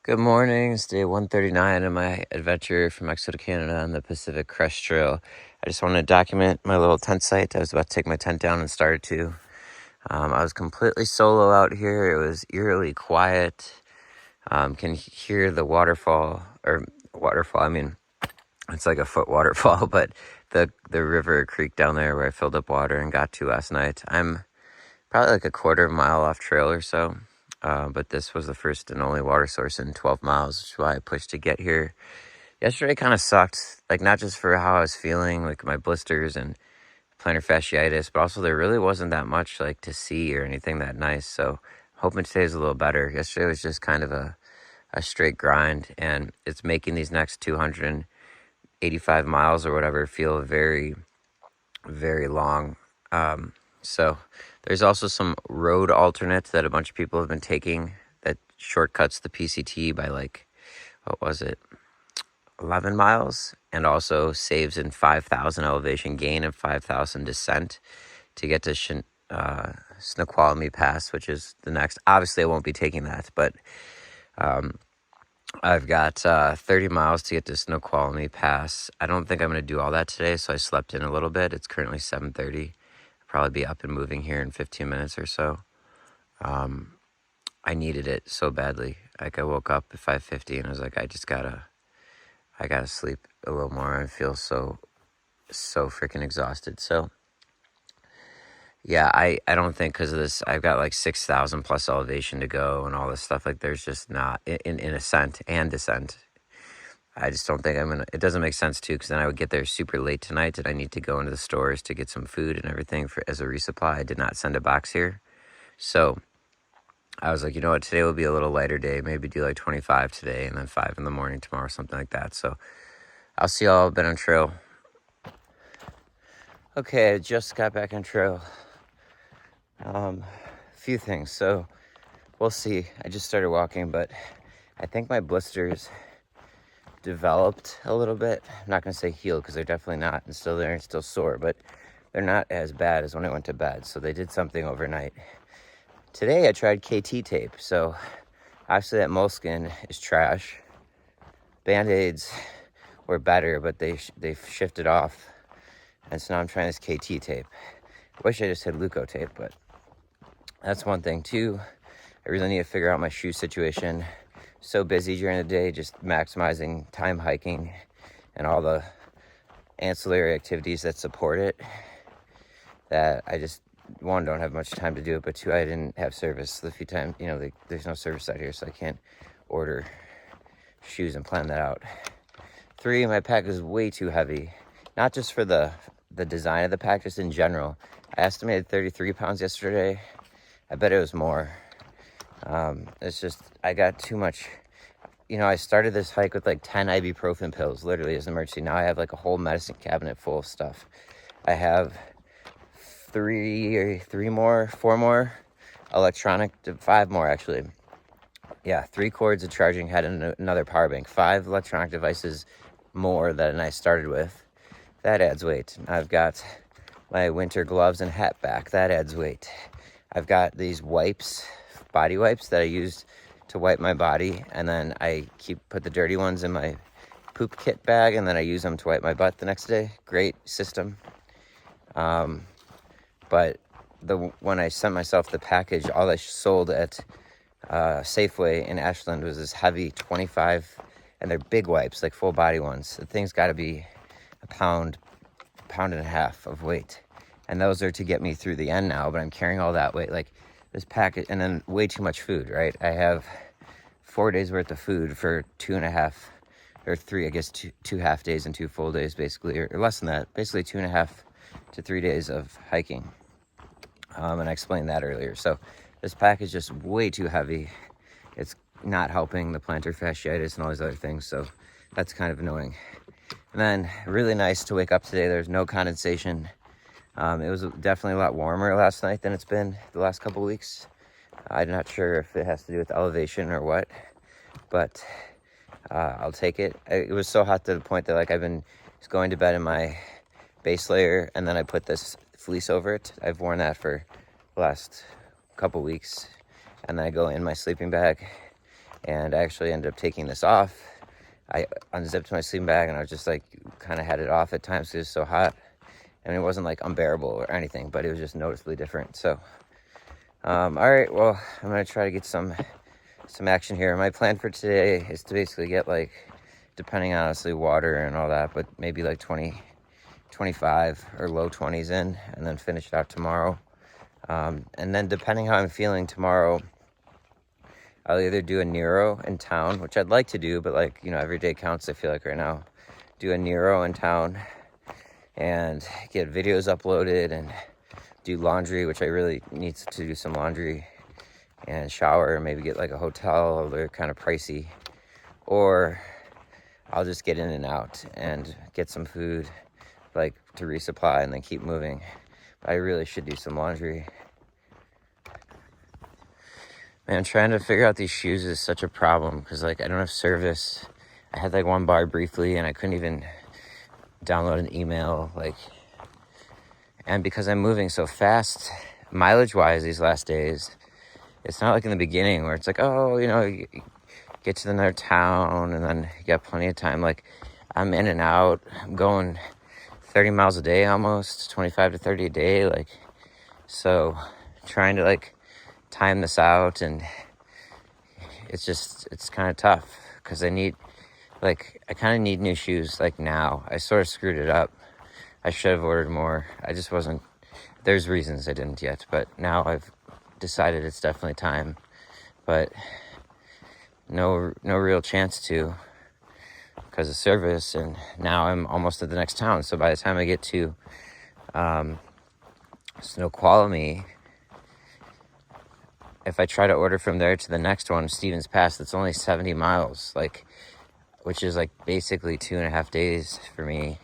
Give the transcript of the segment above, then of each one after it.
Good morning. It's day 139 of my adventure from Mexico to Canada on the Pacific Crest Trail. I just wanted to document my little tent site. I was about to take my tent down and started to. I was completely solo out here. It was eerily quiet. Can hear the waterfall. I mean, it's like a foot waterfall, but the river creek down there where I filled up water and got to last night. I'm probably like a quarter of a mile off trail or so. But this was the first and only water source in 12 miles, which is why I pushed to get here. Yesterday kind of sucked, like not just for how I was feeling, like my blisters and plantar fasciitis, but also there really wasn't that much like to see or anything that nice. So hoping today's a little better. Yesterday was just kind of a straight grind, and it's making these next 285 miles or whatever feel very, very long. So there's also some road alternates that a bunch of people have been taking that shortcuts the PCT by like, what was it, 11 miles, and also saves in 5,000 elevation gain and 5,000 descent to get to Snoqualmie Pass, which is the next. Obviously, I won't be taking that, but I've got 30 miles to get to Snoqualmie Pass. I don't think I'm going to do all that today, so I slept in a little bit. It's currently 7:30. Probably be up and moving here in 15 minutes or so. I needed it so badly. Like I woke up at 5:50 and I was like, I gotta sleep a little more. I feel so freaking exhausted. So yeah, I don't think because of this, I've got like 6,000 plus elevation to go and all this stuff. Like there's just not in ascent and descent. I just don't think it doesn't make sense too, because then I would get there super late tonight and I need to go into the stores to get some food and everything as a resupply. I did not send a box here. So I was like, you know what, today will be a little lighter day. Maybe do like 25 today and then 5 in the morning tomorrow, something like that. So I'll see y'all. I've been on trail. Okay, I just got back on trail. A few things. So we'll see. I just started walking, but I think my blisters developed a little bit. I'm not going to say healed because they're definitely not, and still there and still sore, but they're not as bad as when I went to bed. So they did something overnight. Today I tried KT tape. So obviously that moleskin is trash. Band-Aids were better, but they've shifted off. And so now I'm trying this KT tape. I wish I just had Leuko tape, but that's one thing. Two, I really need to figure out my shoe situation. So busy during the day, just maximizing time hiking and all the ancillary activities that support it, that I just, one, don't have much time to do it, but two, I didn't have service the few times, there's no service out here, so I can't order shoes and plan that out. Three, my pack is way too heavy, not just for the design of the pack, just in general. I estimated 33 pounds yesterday. I bet it was more. It's just, I got too much. I started this hike with like 10 ibuprofen pills, literally as an emergency. Now I have like a whole medicine cabinet full of stuff. I have four more electronic, 5 more actually. Yeah, 3 cords of charging head and another power bank. 5 electronic devices more than I started with. That adds weight. I've got my winter gloves and hat back. That adds weight. I've got these wipes, body wipes that I use to wipe my body, and then I put the dirty ones in my poop kit bag, and then I use them to wipe my butt the next day. Great system. But when I sent myself the package, all I sold at Safeway in Ashland was this heavy 25, and they're big wipes, like full body ones. The thing's got to be a pound and a half of weight, and those are to get me through the end now, but I'm carrying all that weight, like this package, and then way too much food, right? I have 4 days worth of food for 2.5 or 3, I guess, two half days and 2 full days, basically, or less than that, basically 2.5 to 3 days of hiking. And I explained that earlier. So this pack is just way too heavy. It's not helping the plantar fasciitis and all these other things, so that's kind of annoying. And then really nice to wake up today. There's no condensation. It was definitely a lot warmer last night than it's been the last couple weeks. I'm not sure if it has to do with elevation or what, but I'll take it. It was so hot to the point that I've been just going to bed in my base layer, and then I put this fleece over it. I've worn that for the last couple weeks, and then I go in my sleeping bag. and I actually ended up taking this off. I unzipped my sleeping bag and I was just like kind of had it off at times because it was so hot. I mean, it wasn't like unbearable or anything, but it was just noticeably different. So, all right, well, I'm gonna try to get some action here. My plan for today is to basically get like, depending on honestly water and all that, but maybe like 20, 25 or low 20s in, and then finish it out tomorrow. And then depending how I'm feeling tomorrow, I'll either do a Nero in town, which I'd like to do, but like, you know, every day counts, I feel like right now. Do a Nero in town and get videos uploaded and do laundry, which I really need to do some laundry, and shower, maybe get like a hotel. They're kind of pricey. Or I'll just get in and out and get some food, like to resupply, and then keep moving. But I really should do some laundry. Man, trying to figure out these shoes is such a problem because like I don't have service. I had like one bar briefly and I couldn't even download an email, like, and because I'm moving so fast mileage wise these last days, it's not like in the beginning where it's like, oh, you know, you get to another town and then you got plenty of time. Like, I'm in and out. I'm going 30 miles a day almost, 25 to 30 a day. Like, so trying to like time this out, and it's kind of tough because I kind of need new shoes like now. I sort of screwed it up. I should have ordered more. I just wasn't, there's reasons I didn't yet, but now I've decided it's definitely time, but no real chance to because of service. And now I'm almost at the next town, so by the time I get to Snoqualmie, if I try to order from there to the next one, Stevens Pass, that's only 70 miles, like, which is like basically 2.5 days for me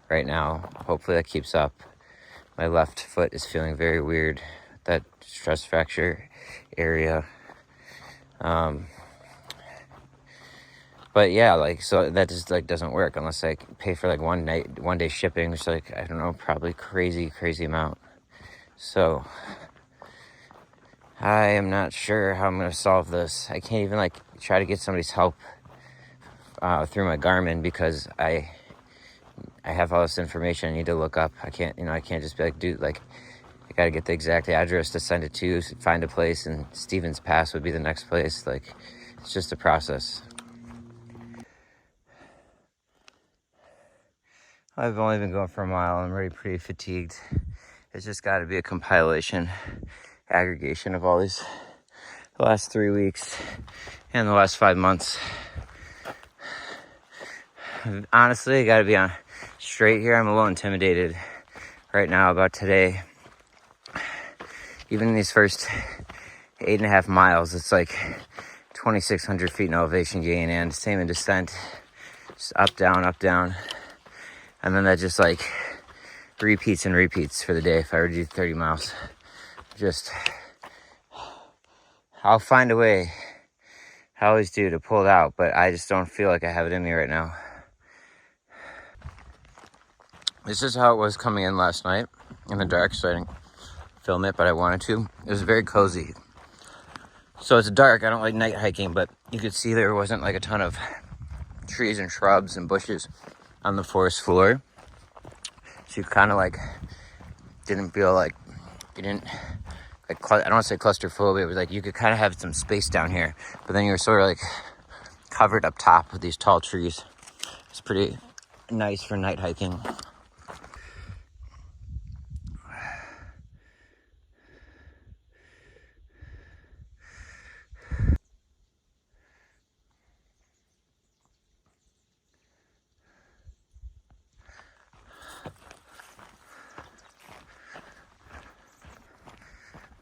right now. Hopefully that keeps up. My left foot is feeling very weird, that stress fracture area. But yeah, like, so that just like doesn't work unless I pay for like one day shipping, which like, I don't know, probably crazy amount. So I am not sure how I'm going to solve this. I can't even like try to get somebody's help through my Garmin because I have all this information I need to look up. I can't just be like, dude, like, I got to get the exact address to send it to, find a place, and Stevens Pass would be the next place. Like, it's just a process. I've only been going for a mile. I'm already pretty fatigued. It's just got to be a compilation, aggregation of all these, the last 3 weeks and the last 5 months. Honestly, I got to be on straight here. I'm a little intimidated right now about today. Even in these first 8.5 miles, it's like 2,600 feet in elevation gain, and same in descent, just up, down. And then that just like repeats and repeats for the day. If I were to do 30 miles, I'll find a way. I always do, to pull it out, but I just don't feel like I have it in me right now. This is how it was coming in last night in the dark, so I didn't film it, but I wanted to. It was very cozy. So it's dark. I don't like night hiking, but you could see there wasn't like a ton of trees and shrubs and bushes on the forest floor. So you kind of like didn't feel like, you didn't, like, I don't want to say claustrophobia, it was like you could kind of have some space down here, but then you were sort of like covered up top with these tall trees. It's pretty nice for night hiking.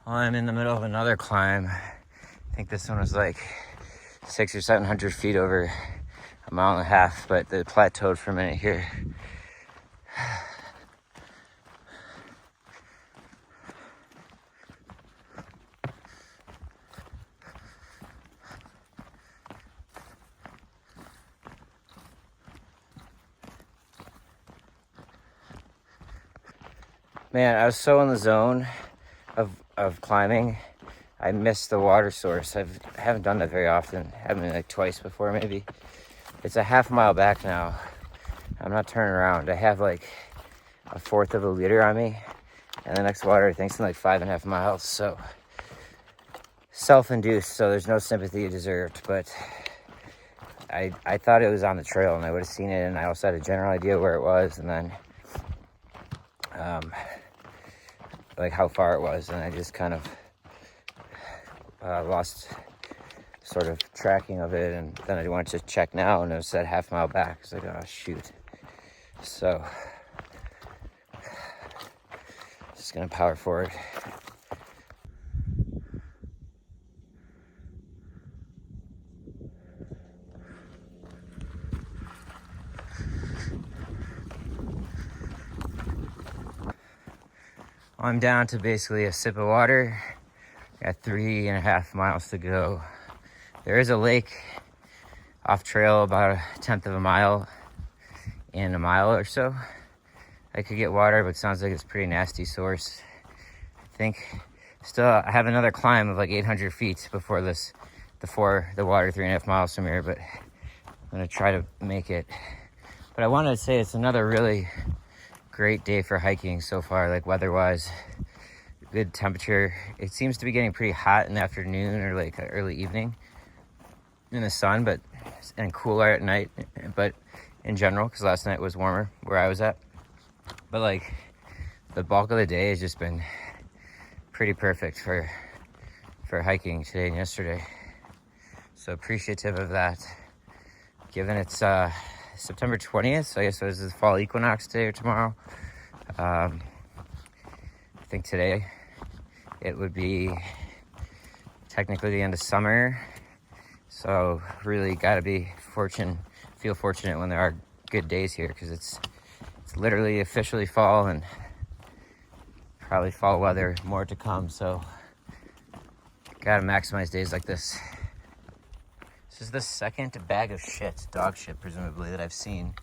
Well, I'm in the middle of another climb. I think this one was like 600 or 700 feet over a mile and a half, but it plateaued for a minute here. Man, I was so in the zone of climbing I missed the water source. I haven't done that very often. Haven't been like twice before maybe. It's a half mile back now. I'm not turning around. I have like a fourth of a liter on me, and the next water I think's in like 5.5 miles. So self-induced, so there's no sympathy deserved, but I thought it was on the trail and I would have seen it, and I also had a general idea where it was, and then like how far it was, and I just kind of lost sort of tracking of it, and then I wanted to check now and it said half mile back. It's like, oh shoot. So just gonna power forward. I'm down to basically a sip of water. Got 3.5 miles to go. There is a lake off trail about 1/10 of a mile in a mile or so. I could get water, but it sounds like it's a pretty nasty source. I think still I have another climb of like 800 feet before the water 3.5 miles from here, but I'm gonna try to make it. But I wanted to say it's another really great day for hiking so far, like weather-wise. Good temperature. It seems to be getting pretty hot in the afternoon or like early evening in the sun, and cooler at night, but in general, because last night was warmer where I was at. But like the bulk of the day has just been pretty perfect for hiking today and yesterday. So appreciative of that. Given it's September 20th, so I guess it was the fall equinox today or tomorrow. I think today it would be technically the end of summer. So really gotta feel fortunate when there are good days here, because it's literally officially fall and probably fall weather more to come. So gotta maximize days like this. This is the second bag of shit, dog shit presumably, that I've seen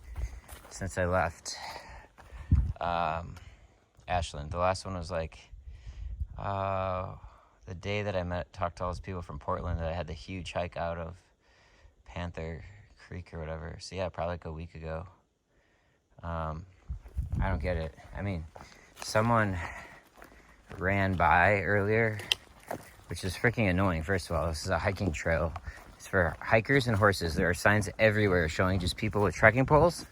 since I left Ashland. The last one was like the day that I talked to all those people from Portland that I had the huge hike out of Panther Creek or whatever. So yeah, probably like a week ago. I don't get it. I mean, someone ran by earlier, which is freaking annoying. First of all, this is a hiking trail. It's for hikers and horses. There are signs everywhere showing just people with trekking poles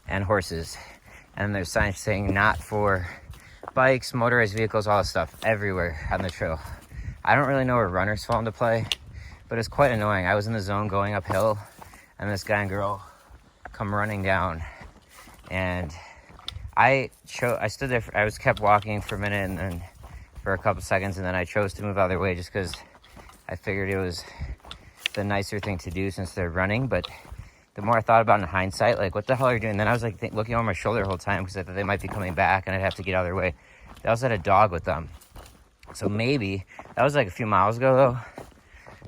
and horses. And there's signs saying not for bikes, motorized vehicles, all this stuff everywhere on the trail. I don't really know where runners fall into play, but it's quite annoying. I was in the zone going uphill, and this guy and girl come running down, and I stood there. I kept walking for a minute, and then for a couple seconds, and then I chose to move out of their way just because I figured it was the nicer thing to do since they're running. But the more I thought about it in hindsight, like, what the hell are you doing? Then I was like looking over my shoulder the whole time because I thought they might be coming back and I'd have to get out of their way. They also had a dog with them. So maybe, that was like a few miles ago though,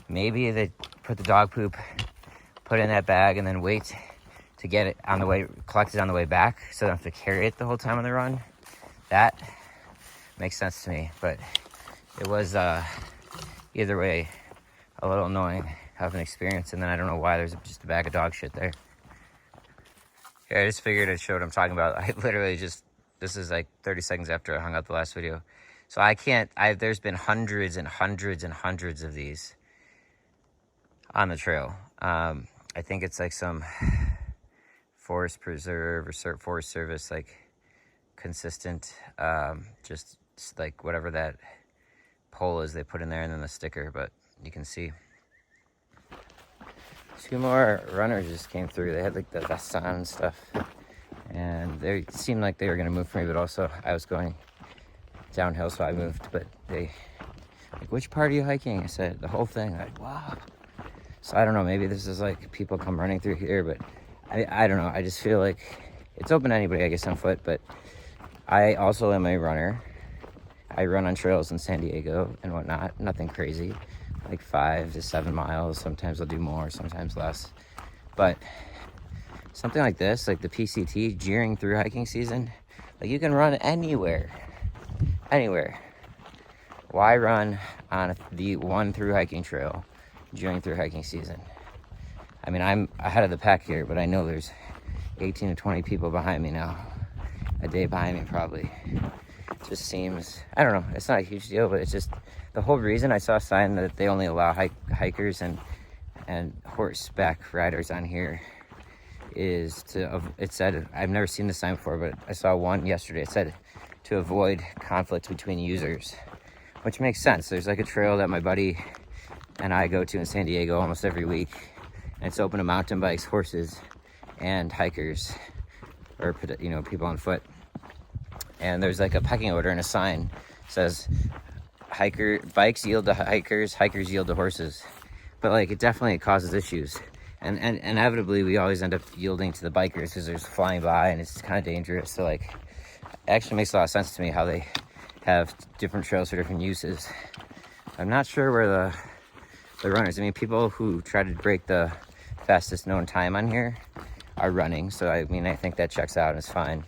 maybe they put the dog poop, put it in that bag, and then wait to get it on the way, collect it on the way back so they don't have to carry it the whole time on the run. That makes sense to me, but it was either way a little annoying of an experience. And then I don't know why there's just a bag of dog shit there. Yeah, I just figured I'd show what I'm talking about. I literally this is like 30 seconds after I hung out the last video. So there's been hundreds and hundreds and hundreds of these on the trail. I think it's like some forest preserve or forest service, like consistent, just like whatever that pole is they put in there, and then the sticker, but you can see. 2 more runners just came through. They had like the vests on and stuff, and they seemed like they were gonna move for me, but also I was going downhill, so I moved. But they like, which part are you hiking? I said the whole thing. Like, wow. So I don't know, maybe this is like people come running through here, but I don't know. I just feel like it's open to anybody, I guess, on foot. But I also am a runner. I run on trails in San Diego and whatnot, nothing crazy, like 5 to 7 miles. Sometimes I'll do more, sometimes less. But something like this, like the PCT, jeering through hiking season, like you can run anywhere. Why run on the one through hiking trail during through hiking season? I mean, I'm ahead of the pack here, but I know there's 18 to 20 people behind me now. A day behind me, probably. It just seems, I don't know, it's not a huge deal, but it's just the whole reason I saw a sign that they only allow hikers and horseback riders on here is it said, I've never seen this sign before, but I saw one yesterday. It said to avoid conflict between users, which makes sense. There's like a trail that my buddy and I go to in San Diego almost every week, and it's open to mountain bikes, horses, and hikers, or people on foot. And there's like a pecking order and a sign says bikes yield to hikers, hikers yield to horses. But like, it definitely causes issues, and inevitably we always end up yielding to the bikers because there's flying by and it's kind of dangerous. So like, it actually makes a lot of sense to me how they have different trails for different uses. I'm not sure where the runners, I mean, people who try to break the fastest known time on here are running, so I mean, I think that checks out and it's fine.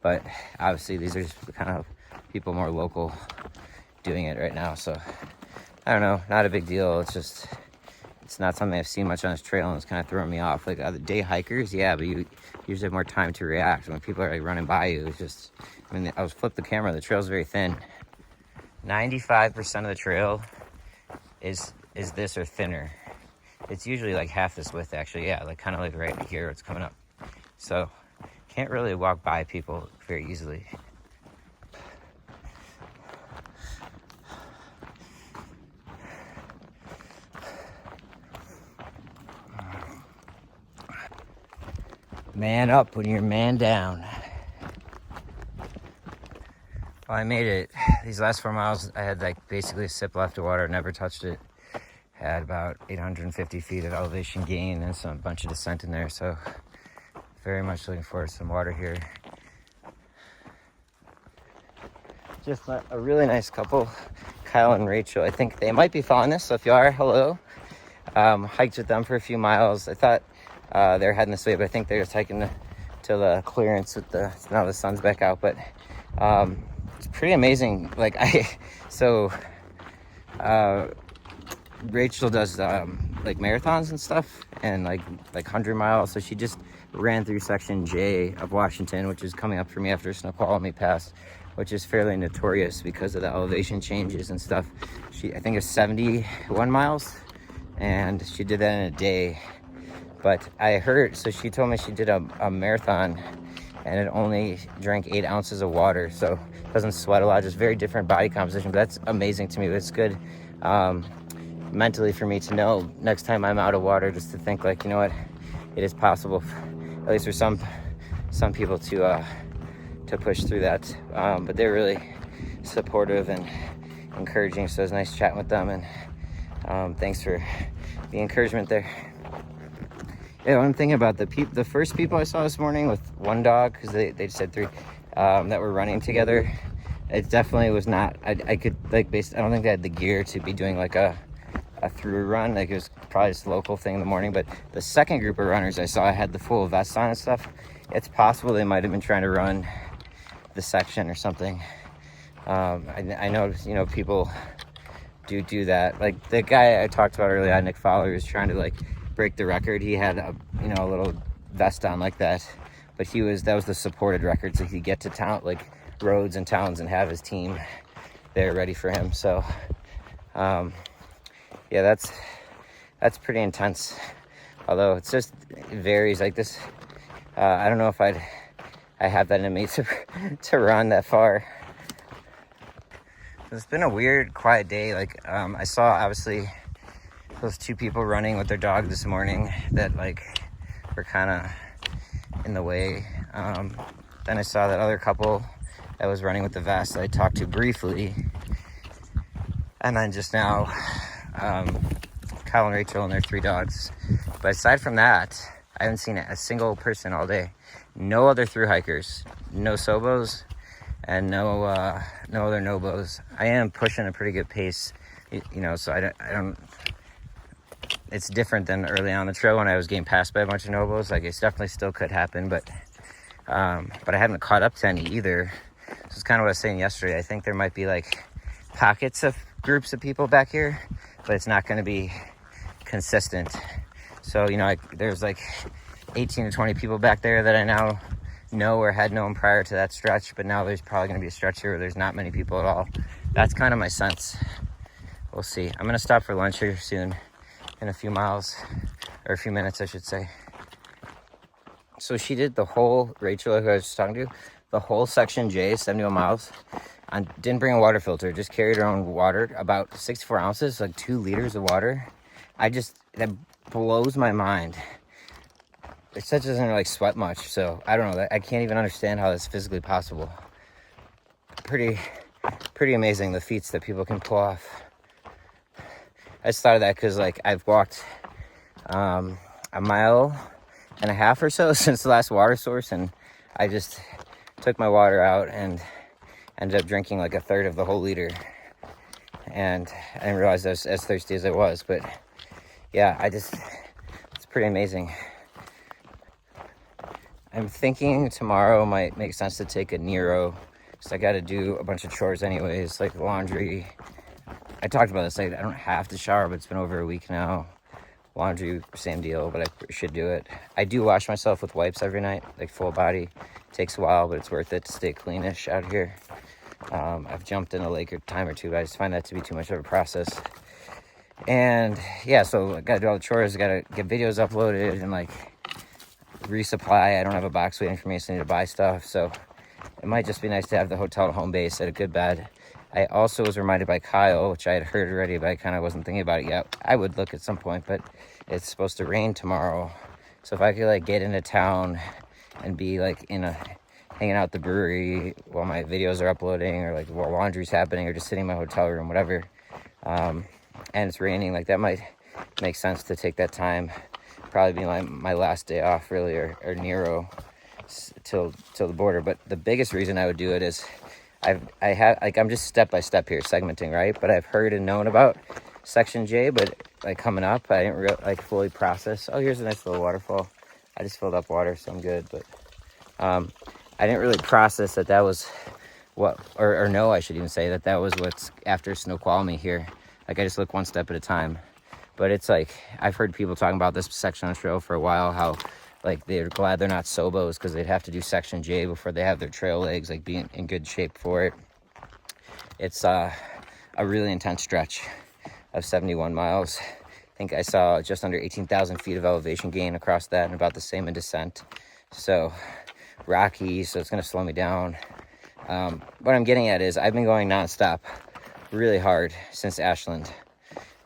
But obviously these are just kind of people more local doing it right now, so I don't know, not a big deal. It's not something I've seen much on this trail, and it's kind of throwing me off. Like, other day hikers, yeah, but you usually have more time to react. When people are like running by you, it's just, I mean, I was flipped the camera, the trail's very thin. 95% of the trail is this or thinner. It's usually like half this width, actually. Yeah, like kind of like right here, it's coming up. So can't really walk by people very easily. Man up when you're man down. Well, I made it. These last 4 miles, I had like basically a sip left of water, never touched it. Had about 850 feet of elevation gain and some bunch of descent in there, so very much looking forward to some water here. Just met a really nice couple, Kyle and Rachel. I think they might be following this, so if you are, hello. Hiked with them for a few miles. I thought they were heading this way, but I think they're just hiking to the clearance with now the sun's back out. But it's pretty amazing. Like Rachel does like marathons and stuff, and like 100 miles. So she just ran through section J of Washington, which is coming up for me after Snoqualmie Pass, which is fairly notorious because of the elevation changes and stuff. I think it's 71 miles, and she did that in a day. But I heard, so she told me she did a marathon and it only drank 8 ounces of water, so doesn't sweat a lot, just very different body composition. But that's amazing to me. It's good mentally for me to know next time I'm out of water, just to think like, you know what, it is possible, at least for some people, to push through that. But they're really supportive and encouraging, so it was nice chatting with them, and thanks for the encouragement there. Yeah, I'm thinking about the first people I saw this morning with one dog, because they just had 3 that were running together. It definitely was not, I could like I don't think they had the gear to be doing like a through run. Like, it was probably just a local thing in the morning. But the second group of runners I saw had the full vest on and stuff. It's possible they might have been trying to run the section or something. I know, people do that. Like the guy I talked about earlier, Nick Fowler, was trying to like break the record. He had a little vest on like that, but that was the supported record, so he'd get to town, like roads and towns, and have his team there ready for him. So yeah, that's pretty intense, although it varies like this. I don't know if I have that in me to run that far. It's been a weird, quiet day. Like, I saw, obviously, those 2 people running with their dog this morning that, like, were kind of in the way. Then I saw that other couple that was running with the vest that I talked to briefly. And then just now, Kyle and Rachel and their 3 dogs. But aside from that, I haven't seen a single person all day. No other thru hikers, no Sobos, and no other Nobos. I am pushing a pretty good pace, so I don't, it's different than early on the trail when I was getting passed by a bunch of Nobos. Like, it definitely still could happen, but I haven't caught up to any either. So it's kind of what I was saying yesterday. I think there might be like pockets of groups of people back here, but it's not going to be consistent. So, you know, there's like 18 to 20 people back there that I now know or had known prior to that stretch, but now there's probably going to be a stretch here where there's not many people at all. That's kind of my sense. We'll see. I'm going to stop for lunch here soon in a few miles, or a few minutes, I should say. So she did the whole, Rachel, who I was just talking to, the whole section J, 71 miles. I didn't bring a water filter, just carried her own water, about 64 ounces, like 2 liters of water. That blows my mind. It such doesn't like sweat much, so I don't know. I can't even understand how that's physically possible. Pretty amazing, the feats that people can pull off. I just thought of that because like I've walked a mile and a half or so since the last water source, and I just took my water out and ended up drinking like a third of the whole liter, and I didn't realize I was as thirsty as I was. But yeah, it's pretty amazing. I'm thinking tomorrow might make sense to take a Nero, because I got to do a bunch of chores anyways, like laundry. I talked about this, like I don't have to shower, but it's been over a week now. Laundry, same deal, but I should do it. I do wash myself with wipes every night, like full body. Takes a while, but it's worth it to stay cleanish out here. I've jumped in a lake a time or two, but I just find that to be too much of a process. And yeah, so I gotta do all the chores, gotta get videos uploaded and like resupply. I don't have a box waiting for me, so I need to buy stuff. So it might just be nice to have the hotel home base at a good bed. I also was reminded by Kyle, which I had heard already, but I kind of wasn't thinking about it yet. I would look at some point, but it's supposed to rain tomorrow. So if I could like get into town and be like hanging out at the brewery while my videos are uploading, or like while laundry's happening, or just sitting in my hotel room, whatever, and it's raining, like that might make sense to take that time. Probably be my last day off really, or Nero till the border. But the biggest reason I would do it is I'm just step by step here segmenting, right? But I've heard and known about section J, but like coming up, I didn't fully process. Oh, here's a nice little waterfall. I just filled up water, so I'm good. But I didn't really process that was what, or no, I should even say that was what's after Snoqualmie here. Like I just look one step at a time. But it's like, I've heard people talking about this section on the trail for a while, how like they're glad they're not Sobos, because they'd have to do section J before they have their trail legs, like being in good shape for it. It's a really intense stretch of 71 miles. I think I saw just under 18,000 feet of elevation gain across that, and about the same in descent. So rocky, so it's going to slow me down. What I'm getting at is I've been going nonstop really hard since Ashland.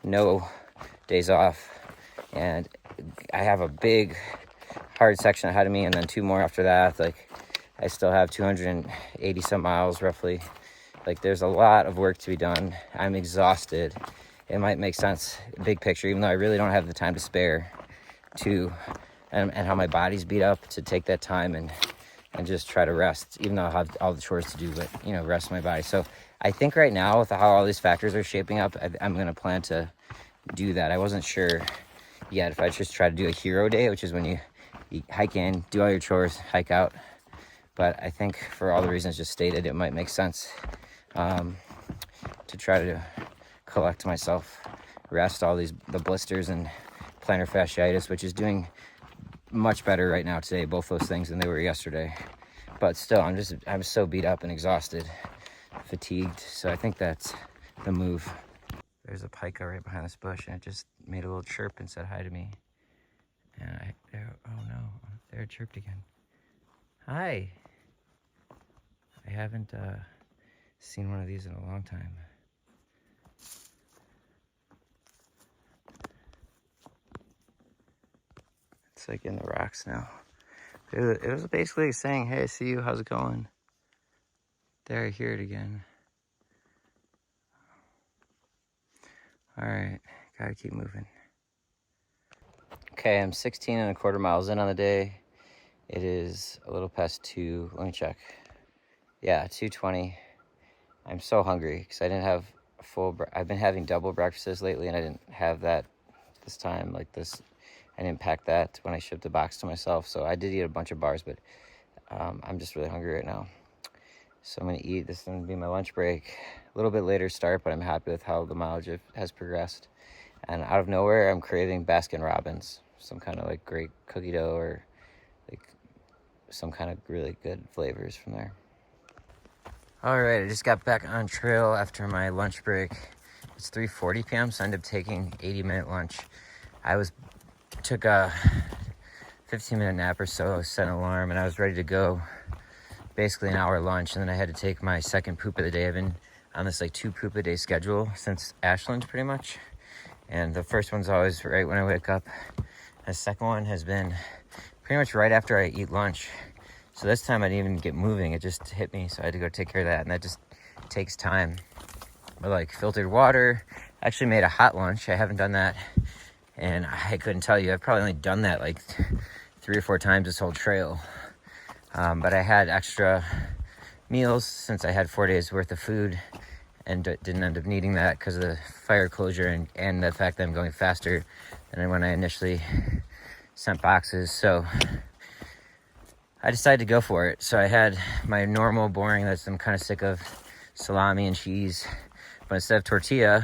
No days off. And I have a big, hard section ahead of me, and then 2 more after that. Like, I still have 280 some miles roughly. Like, there's a lot of work to be done. I'm exhausted. It might make sense, big picture, even though I really don't have the time to spare and how my body's beat up, to take that time and just try to rest, even though I have all the chores to do, but, you know, rest my body. So I think right now, with how all these factors are shaping up, I'm going to plan to do that. I wasn't sure yet if I just try to do a hero day, which is when you hike in, do all your chores, hike out. But I think for all the reasons just stated, it might make sense to try to collect myself, rest all the blisters and plantar fasciitis, which is doing much better right now today, both those things, than they were yesterday. But still, I'm so beat up and exhausted, fatigued. So I think that's the move. There's a pika right behind this bush, and it just made a little chirp and said hi to me. And oh no, there it chirped again. Hi. I haven't seen one of these in a long time. It's like in the rocks now. It was basically saying, hey, I see you, how's it going? There, I hear it again. All right, gotta keep moving. Okay, I'm 16.25 miles in on the day. It is a little past 2, let me check. Yeah, 2:20. I'm so hungry because I didn't have I've been having double breakfasts lately, and I didn't have that this time, like this. I didn't pack that when I shipped the box to myself, so I did eat a bunch of bars, but I'm just really hungry right now. So I'm gonna eat. This is gonna be my lunch break. little bit later start, but I'm happy with how the mileage has progressed. And out of nowhere, I'm craving Baskin Robbins, some kind of like great cookie dough or like some kind of really good flavors from there. All right, I just got back on trail after my lunch break. It's 3:40 p.m., so I ended up taking 80-minute lunch. Took a 15-minute nap or so, set an alarm, and I was ready to go. Basically an hour lunch, and then I had to take my second poop of the day. I've been on this like 2 poop a day schedule since Ashland pretty much. And the first one's always right when I wake up. The second one has been pretty much right after I eat lunch. So this time I didn't even get moving. It just hit me, so I had to go take care of that, and that just takes time. But like filtered water, I actually made a hot lunch. I haven't done that, and I couldn't tell you. I've probably only done that like 3 or 4 times this whole trail. But I had extra meals since I had 4 days worth of food and didn't end up needing that because of the fire closure and the fact that I'm going faster than when I initially sent boxes. So I decided to go for it. So I had my normal boring that I'm kind of sick of, salami and cheese. But instead of tortilla,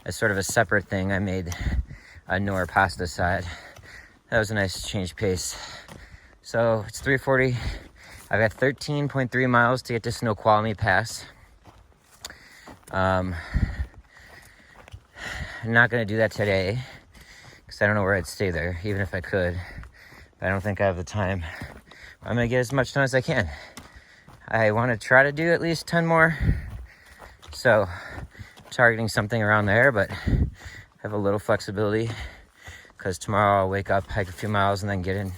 as sort of a separate thing, I made a Knorr pasta side. That was a nice change pace. So it's 3:40. I've got 13.3 miles to get to Snoqualmie Pass. I'm not going to do that today because I don't know where I'd stay there, even if I could. But I don't think I have the time. I'm going to get as much done as I can. I want to try to do at least 10 more. So targeting something around there, but have a little flexibility because tomorrow I'll wake up, hike a few miles, and then get in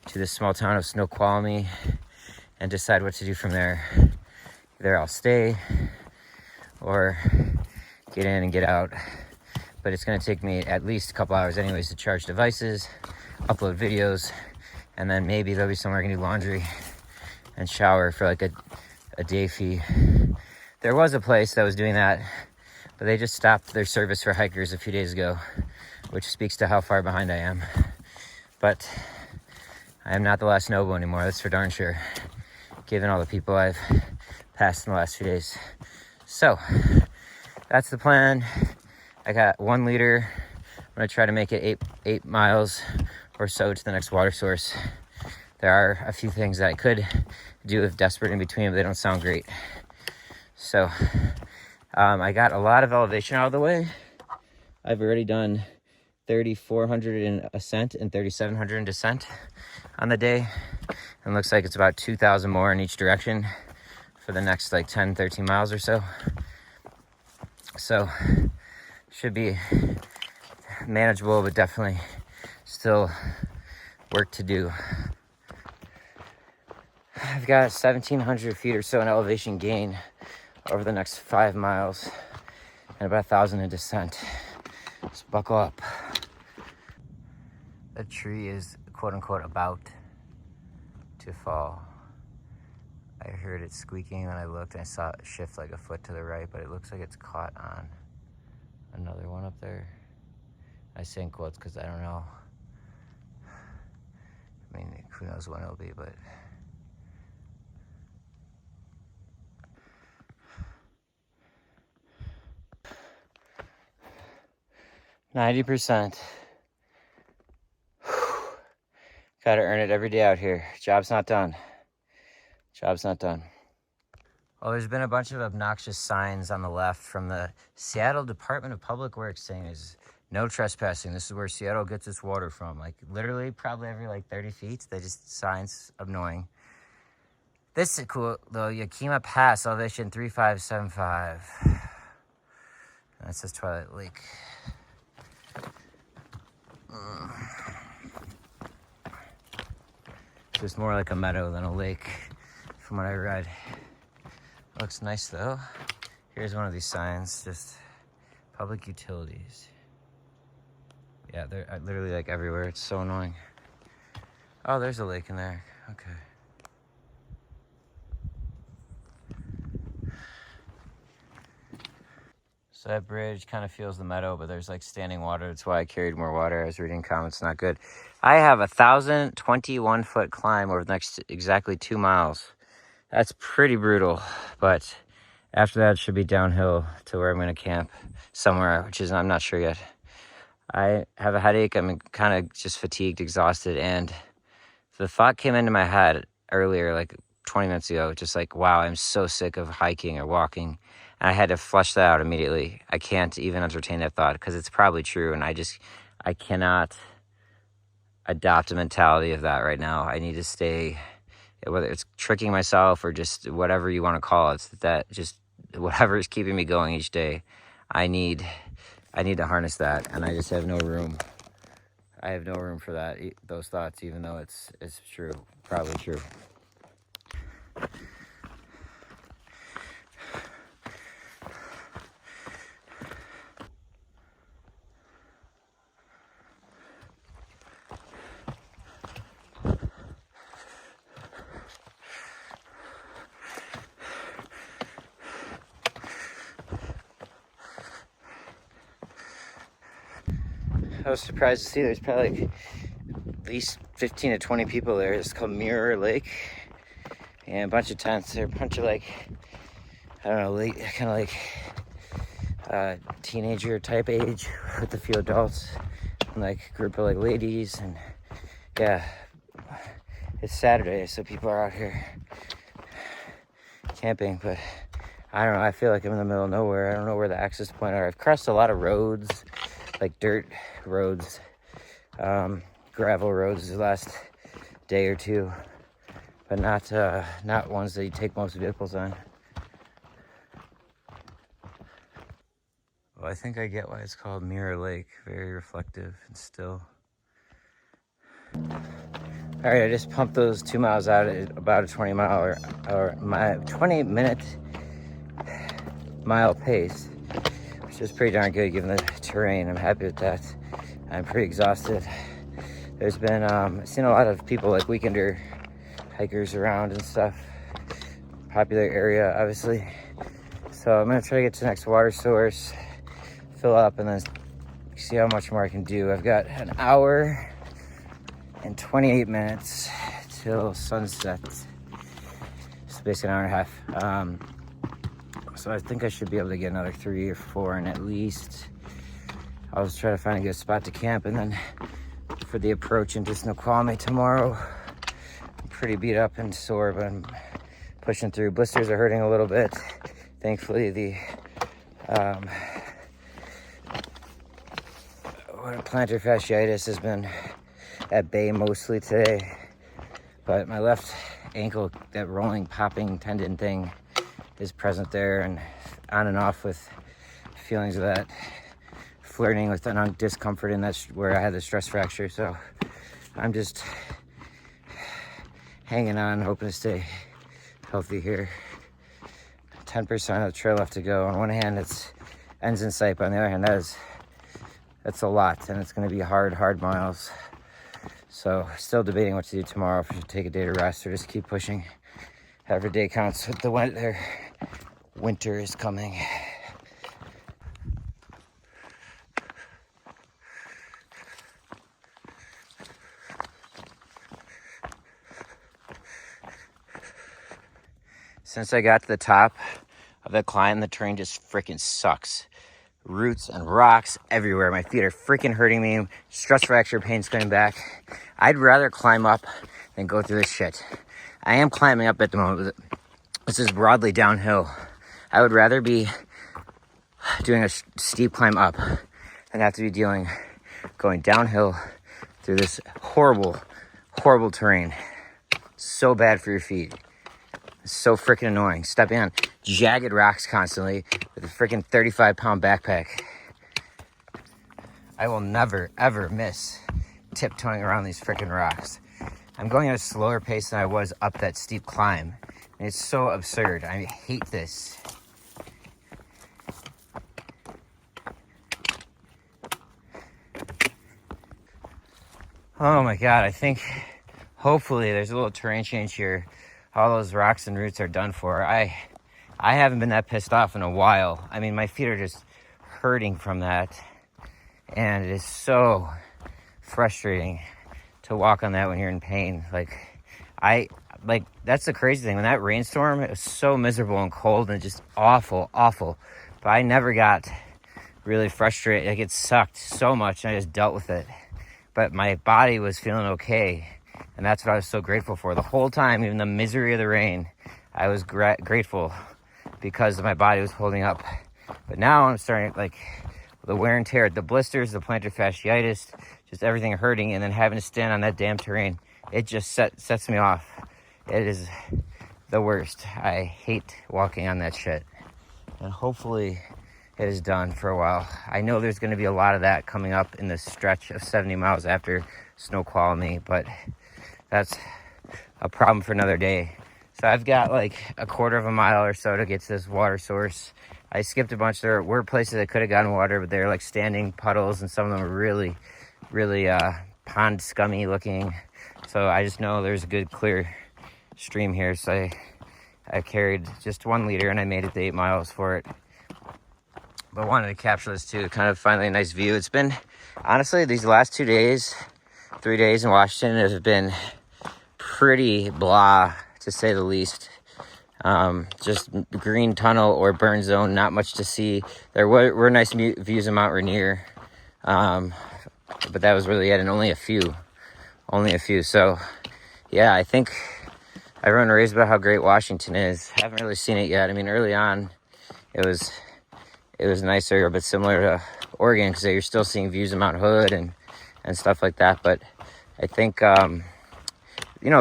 to this small town of Snoqualmie and decide what to do from there. Either I'll stay or get in and get out. But it's going to take me at least a couple hours anyways to charge devices, upload videos, and then maybe there'll be somewhere I can do laundry and shower for like a day fee. There was a place that was doing that, but they just stopped their service for hikers a few days ago, which speaks to how far behind I am. But I am not the last Nobo anymore, that's for darn sure, given all the people I've passed in the last few days. So that's the plan. I got 1 liter. I'm gonna try to make it 8 miles or so to the next water source. There are a few things that I could do if desperate in between, but they don't sound great. So I got a lot of elevation out of the way. I've already done 3,400 in ascent and 3,700 in descent on the day. And looks like it's about 2,000 more in each direction for the next like 10, 13 miles or so. So should be manageable, but definitely still work to do. I've got 1,700 feet or so in elevation gain over the next 5 miles and about 1,000 in descent. So buckle up. The tree is quote unquote about to fall. I heard it squeaking and I looked and I saw it shift like a foot to the right, but it looks like it's caught on another one up there. I say in quotes because I don't know. I mean, who knows when it'll be, but 90%. Gotta earn it every day out here. Job's not done. Job's not done. Well, there's been a bunch of obnoxious signs on the left from the Seattle Department of Public Works saying there's no trespassing. This is where Seattle gets its water from. Like literally probably every like 30 feet. They just signs annoying. This is cool though. Yakima Pass, elevation 3575. That says Twilight Lake. It's just more like a meadow than a lake from what I read. Looks nice though. Here's one of these signs, just public utilities. Yeah, they're literally like everywhere. It's so annoying. Oh, there's a lake in there. Okay. So that bridge kind of feels the meadow, but there's like standing water. That's why I carried more water. I was reading comments, not good. I have 1,021 foot climb over the next exactly 2 miles. That's pretty brutal, but After that, it should be downhill to where I'm going to camp somewhere, which is, I'm not sure yet. I have a headache. I'm kind of just fatigued, exhausted. And the thought came into my head earlier, like 20 minutes ago, just like, wow, I'm so sick of hiking or walking. And I had to flush that out immediately. I can't even entertain that thought because it's probably true. And I cannot adopt a mentality of that right now. I need to stay, whether it's tricking myself or just whatever you want to call it, that just whatever is keeping me going each day. I need to harness that, and I just have no room. I have no room for that, those thoughts, even though it's true, probably true. I was surprised to see there's probably like at least 15 to 20 people there. It's called Mirror Lake, and a bunch of tents. They're a bunch of like, I don't know, late, kind of like teenager type age with a few adults and like a group of like ladies. And yeah, it's Saturday, so people are out here camping, but I don't know, I feel like I'm in the middle of nowhere. I don't know where the access points are. I've crossed a lot of roads, like dirt roads, gravel roads the last day or two, but not ones that you take most vehicles on. Well, I think I get why it's called Mirror Lake. Very reflective and still. All right, I just pumped those 2 miles out at about a 20 minute mile pace, which is pretty darn good given the terrain. I'm happy with that. I'm pretty exhausted. There's been, I've seen a lot of people like weekender hikers around and stuff. Popular area, obviously. So I'm gonna try to get to the next water source, fill up, and then see how much more I can do. I've got an hour and 28 minutes till sunset. So basically an hour and a half. So I think I should be able to get another 3 or 4, and at least I'll just try to find a good spot to camp. And then for the approach into Snoqualmie tomorrow, I'm pretty beat up and sore, but I'm pushing through. Blisters are hurting a little bit. Thankfully, the plantar fasciitis has been at bay mostly today, but my left ankle, that rolling, popping tendon thing, is present there, and on and off with feelings of that, flirting with an discomfort, and that's where I had the stress fracture. So I'm just hanging on, hoping to stay healthy here. 10% of the trail left to go. On one hand, it's ends in sight, but on the other hand, that's a lot, and it's going to be hard miles. So still debating what to do tomorrow, if I should take a day to rest or just keep pushing. Every day counts with the winter. Winter is coming. Since I got to the top of the climb, the terrain just freaking sucks. Roots and rocks everywhere. My feet are freaking hurting me. Stress fracture pain's coming back. I'd rather climb up than go through this shit. I am climbing up at the moment. This is broadly downhill. I would rather be doing a steep climb up than have to be going downhill through this horrible terrain. So bad for your feet. It's so freaking annoying. Stepping on jagged rocks constantly with a freaking 35-pound backpack. I will never, ever miss tiptoeing around these freaking rocks. I'm going at a slower pace than I was up that steep climb. And it's so absurd. I hate this. Oh my God, I think hopefully there's a little terrain change here. All those rocks and roots are done for. I haven't been that pissed off in a while. I mean, my feet are just hurting from that. And it is so frustrating to walk on that when you're in pain. Like, like, that's the crazy thing. When that rainstorm, it was so miserable and cold and just awful, awful. But I never got really frustrated. Like, it sucked so much, and I just dealt with it. But my body was feeling okay, and that's what I was so grateful for. The whole time, even the misery of the rain, I was grateful because my body was holding up. But now I'm starting, like, the wear and tear, the blisters, the plantar fasciitis, just everything hurting, and then having to stand on that damn terrain, it just sets me off. It is the worst. I hate walking on that shit. And hopefully it is done for a while. I know there's going to be a lot of that coming up in this stretch of 70 miles after Snoqualmie, but that's a problem for another day. So I've got like a quarter of a mile or so to get to this water source. I skipped a bunch. There were places I could have gotten water, but they're like standing puddles, and some of them are really, really pond scummy looking. So I just know there's a good clear stream here. So I carried just 1 liter, and I made it to 8 miles for it. But wanted to capture this too, kind of finally a nice view. It's been, honestly, these last 3 days in Washington have been pretty blah, to say the least. Just green tunnel or burn zone, not much to see. There were nice views of Mount Rainier, but that was really it, and only a few. So yeah, I think everyone raves about how great Washington is. Haven't really seen it yet. I mean, early on it was nicer, but similar to Oregon, because you're still seeing views of Mount Hood and stuff like that. But I think the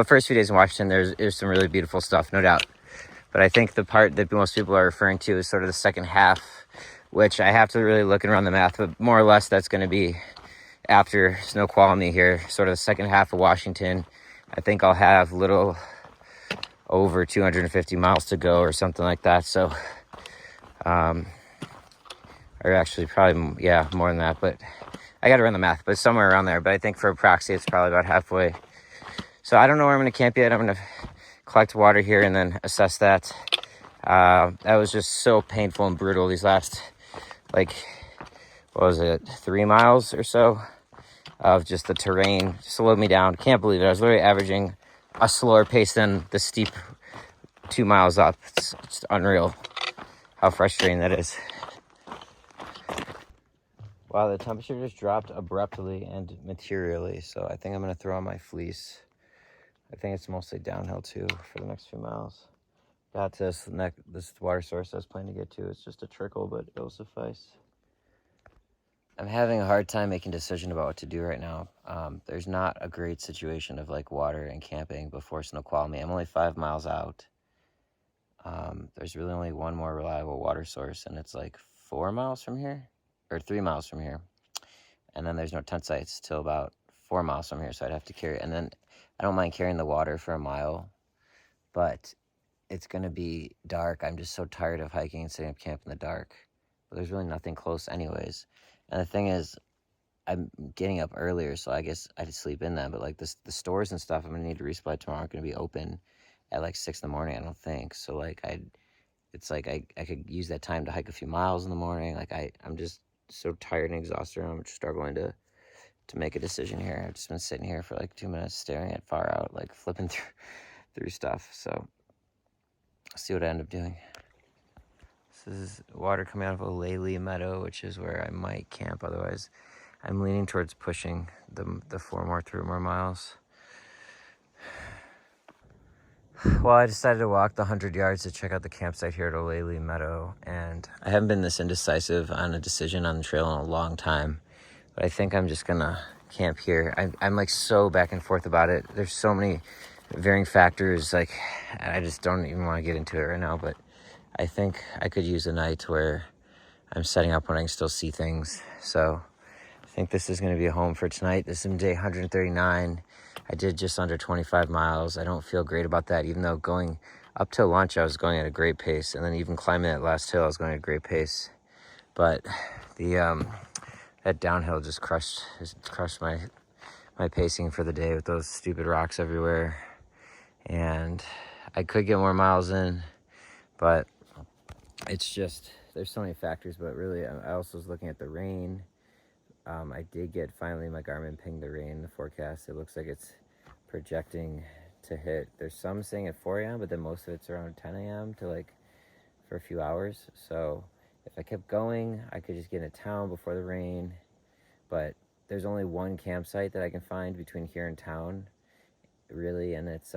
first few days in Washington, there's some really beautiful stuff, no doubt. But I think the part that most people are referring to is sort of the second half, which I have to really look and run the math, but more or less that's going to be after Snoqualmie here, sort of the second half of Washington. I think I'll have little over 250 miles to go or something like that. So, or actually probably, yeah, more than that, but I got to run the math, but somewhere around there. But I think for a proxy, it's probably about halfway. So I don't know where I'm going to camp yet. I'm going to collect water here and then assess that. That was just so painful and brutal. These last, 3 miles or so of just the terrain slowed me down. Can't believe it. I was literally averaging a slower pace than the steep 2 miles up. It's unreal how frustrating that is. Wow, the temperature just dropped abruptly and materially. So I think I'm going to throw on my fleece. I think it's mostly downhill too for the next few miles. Got this water source I was planning to get to. It's just a trickle, but it'll suffice. I'm having a hard time making a decision about what to do right now. There's not a great situation of like water and camping before Snoqualmie. I'm only 5 miles out. There's really only one more reliable water source, and it's like 4 miles from here, or 3 miles from here. And then there's no tent sites till about 4 miles from here, so I'd have to carry. And then I don't mind carrying the water for a mile, but it's going to be dark. I'm just so tired of hiking and setting up camp in the dark. But there's really nothing close anyways. And the thing is, I'm getting up earlier, so I guess I'd sleep in them. But like the stores and stuff I'm going to need to resupply tomorrow aren't going to be open at like 6 in the morning, I don't think. So like I could use that time to hike a few miles in the morning. Like I'm just so tired and exhausted. I'm struggling to make a decision here. I've just been sitting here for like 2 minutes staring at far out, like flipping through stuff. So I'll see what I end up doing. This is water coming out of Olaley Meadow, which is where I might camp. Otherwise, I'm leaning towards pushing the 3 more miles. Well, I decided to walk the 100 yards to check out the campsite here at Olaley Meadow, and I haven't been this indecisive on a decision on the trail in a long time. But I think I'm just gonna camp here. I'm like so back and forth about it. There's so many varying factors, like I just don't even want to get into it right now. But I think I could use a night where I'm setting up when I can still see things. So I think this is going to be a home for tonight. This is day 139. I did just under 25 miles. I don't feel great about that, even though going up till lunch I was going at a great pace, and then even climbing that last hill I was going at a great pace. But that downhill just crushed my pacing for the day with those stupid rocks everywhere. And I could get more miles in, but it's just, there's so many factors. But really, I also was looking at the rain. I did get, finally, my Garmin pinged the rain in the forecast. It looks like it's projecting to hit. There's some saying at 4 a.m., but then most of it's around 10 a.m. to like for a few hours. So if I kept going, I could just get into town before the rain. But there's only one campsite that I can find between here and town, really, and it's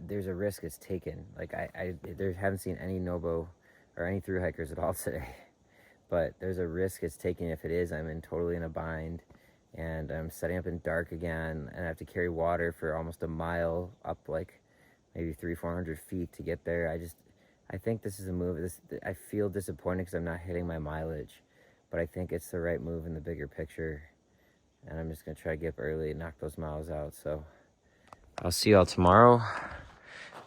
there's a risk it's taken. Like I haven't seen any Nobo or any thru hikers at all today, but there's a risk it's taken. If it is, I'm totally in a bind, and I'm setting up in dark again, and I have to carry water for almost a mile up, like maybe 300-400 feet to get there. I think this is a move. I feel disappointed because I'm not hitting my mileage, but I think it's the right move in the bigger picture, and I'm just gonna try to get up early and knock those miles out. So I'll see y'all tomorrow,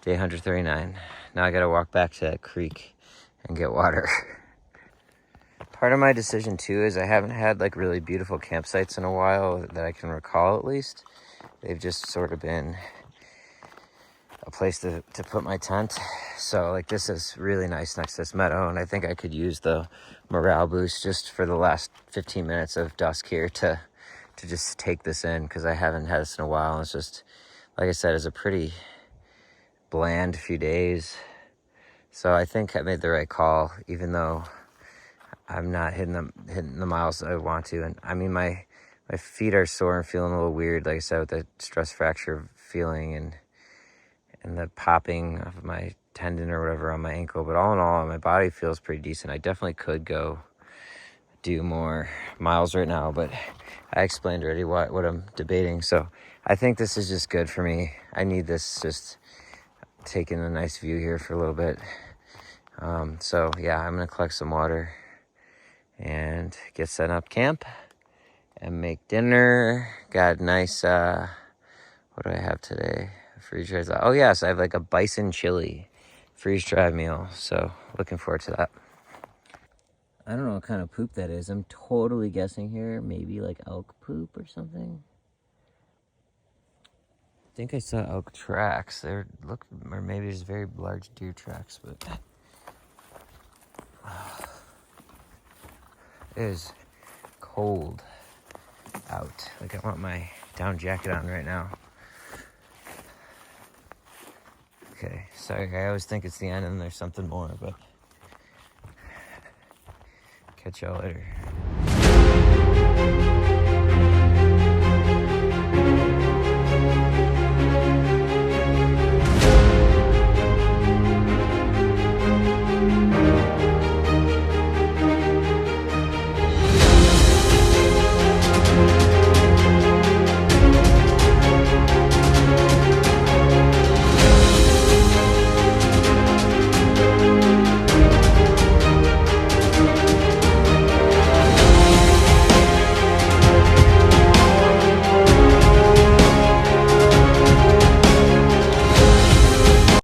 day 139. Now I gotta walk back to that creek and get water. Part of my decision too is I haven't had like really beautiful campsites in a while that I can recall, at least. They've just sort of been a place to put my tent. So like this is really nice next to this meadow, and I think I could use the morale boost just for the last 15 minutes of dusk here to just take this in, because I haven't had this in a while. And it's just, like I said, it's a pretty bland few days. So I think I made the right call, even though I'm not hitting the miles that I want to. And I mean, my feet are sore and feeling a little weird, like I said, with the stress fracture feeling and the popping of my tendon or whatever on my ankle. But all in all, my body feels pretty decent. I definitely could go do more miles right now, but I explained already what I'm debating. So I think this is just good for me. I need this, just taking a nice view here for a little bit. So yeah, I'm gonna collect some water and get set up camp and make dinner. Got nice, what do I have today? Freeze-dried. Oh yes, I have like a bison chili freeze-dried meal. So looking forward to that. I don't know what kind of poop that is. I'm totally guessing here. Maybe like elk poop or something. I think I saw elk tracks. Or maybe there's very large deer tracks, but it is cold out. Like I want my down jacket on right now. Okay, sorry, I always think it's the end and there's something more, but catch y'all later.